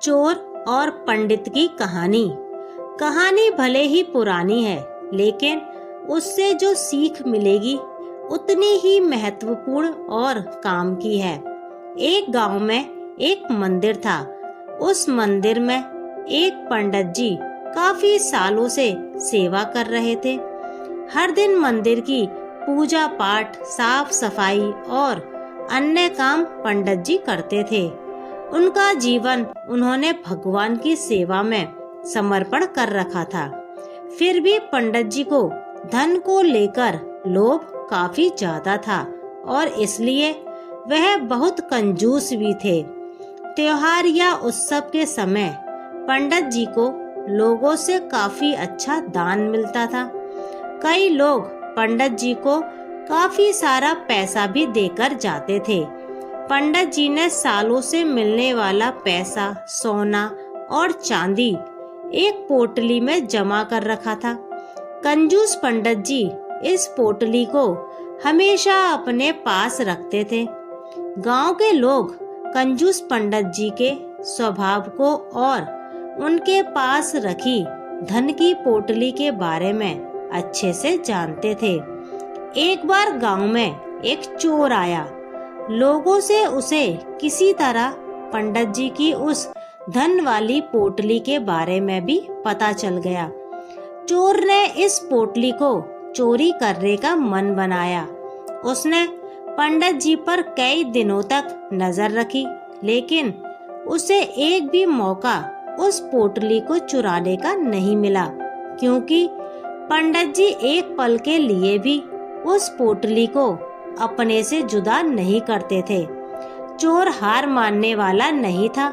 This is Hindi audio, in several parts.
चोर और पंडित की कहानी। कहानी भले ही पुरानी है, लेकिन उससे जो सीख मिलेगी उतनी ही महत्वपूर्ण और काम की है। एक गांव में एक मंदिर था। उस मंदिर में एक पंडित जी काफी सालों से सेवा कर रहे थे। हर दिन मंदिर की पूजा पाठ, साफ सफाई और अन्य काम पंडित जी करते थे। उनका जीवन उन्होंने भगवान की सेवा में समर्पण कर रखा था। फिर भी पंडित जी को धन को लेकर लोभ काफी ज्यादा था और इसलिए वह बहुत कंजूस भी थे। त्योहार या उत्सव के समय पंडित जी को लोगों से काफी अच्छा दान मिलता था। कई लोग पंडित जी को काफी सारा पैसा भी देकर जाते थे। पंडित जी ने सालों से मिलने वाला पैसा, सोना और चांदी एक पोटली में जमा कर रखा था। कंजूस पंडित जी इस पोटली को हमेशा अपने पास रखते थे। गांव के लोग कंजूस पंडित जी के स्वभाव को और उनके पास रखी धन की पोटली के बारे में अच्छे से जानते थे। एक बार गांव में एक चोर आया। लोगों से उसे किसी तरह पंडित जी की उस धन वाली पोटली के बारे में भी पता चल गया। चोर ने इस पोटली को चोरी करने का मन बनाया। उसने पंडित जी पर कई दिनों तक नजर रखी, लेकिन उसे एक भी मौका उस पोटली को चुराने का नहीं मिला, क्योंकि पंडित जी एक पल के लिए भी उस पोटली को अपने से जुदा नहीं करते थे। चोर हार मानने वाला नहीं था।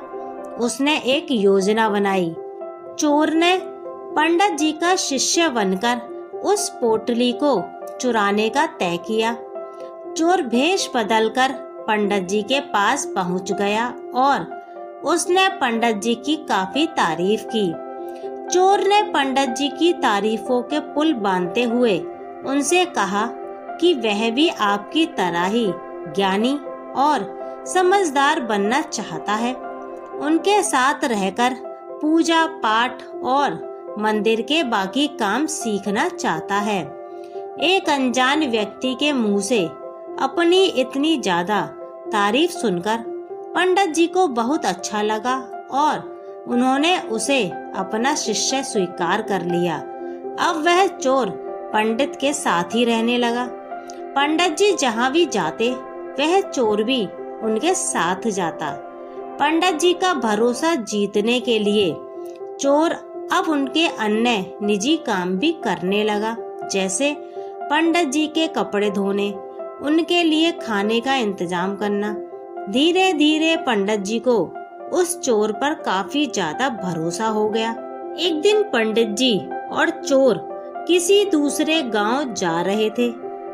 उसने एक योजना बनाई। चोर ने पंडित जी का शिष्य बनकर उस पोटली को चुराने का तय किया। चोर भेष बदलकर पंडित जी के पास पहुंच गया और उसने पंडित जी की काफी तारीफ की। चोर ने पंडित जी की तारीफों के पुल बांधते हुए उनसे कहा कि वह भी आपकी तरह ही ज्ञानी और समझदार बनना चाहता है। उनके साथ रहकर पूजा पाठ और मंदिर के बाकी काम सीखना चाहता है। एक अनजान व्यक्ति के मुंह से अपनी इतनी ज्यादा तारीफ सुनकर पंडित जी को बहुत अच्छा लगा और उन्होंने उसे अपना शिष्य स्वीकार कर लिया। अब वह चोर पंडित के साथ ही रहने लगा। पंडित जी जहाँ भी जाते, वह चोर भी उनके साथ जाता। पंडित जी का भरोसा जीतने के लिए चोर अब उनके अन्य निजी काम भी करने लगा, जैसे पंडित जी के कपड़े धोने, उनके लिए खाने का इंतजाम करना। धीरे धीरे पंडित जी को उस चोर पर काफी ज्यादा भरोसा हो गया। एक दिन पंडित जी और चोर किसी दूसरे गांव जा रहे थे।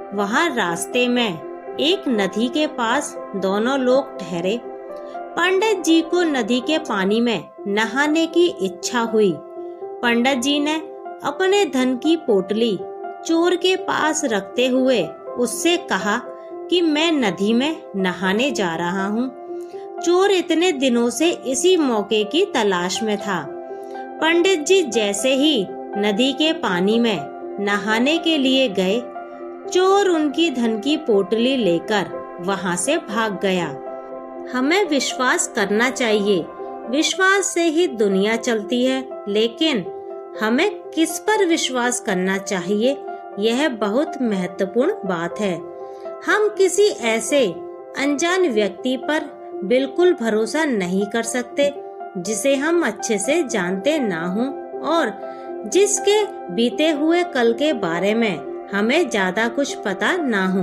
वहां रास्ते में एक नदी के पास दोनों लोग ठहरे। पंडित जी को नदी के पानी में नहाने की इच्छा हुई। पंडित जी ने अपने धन की पोटली चोर के पास रखते हुए उससे कहा कि मैं नदी में नहाने जा रहा हूँ। चोर इतने दिनों से इसी मौके की तलाश में था। पंडित जी जैसे ही नदी के पानी में नहाने के लिए गए, चोर उनकी धन की पोटली लेकर वहां से भाग गया। हमें विश्वास करना चाहिए। विश्वास से ही दुनिया चलती है, लेकिन हमें किस पर विश्वास करना चाहिए, यह बहुत महत्वपूर्ण बात है। हम किसी ऐसे अनजान व्यक्ति पर बिल्कुल भरोसा नहीं कर सकते जिसे हम अच्छे से जानते ना हों और जिसके बीते हुए कल के बारे में हमें ज्यादा कुछ पता ना हो।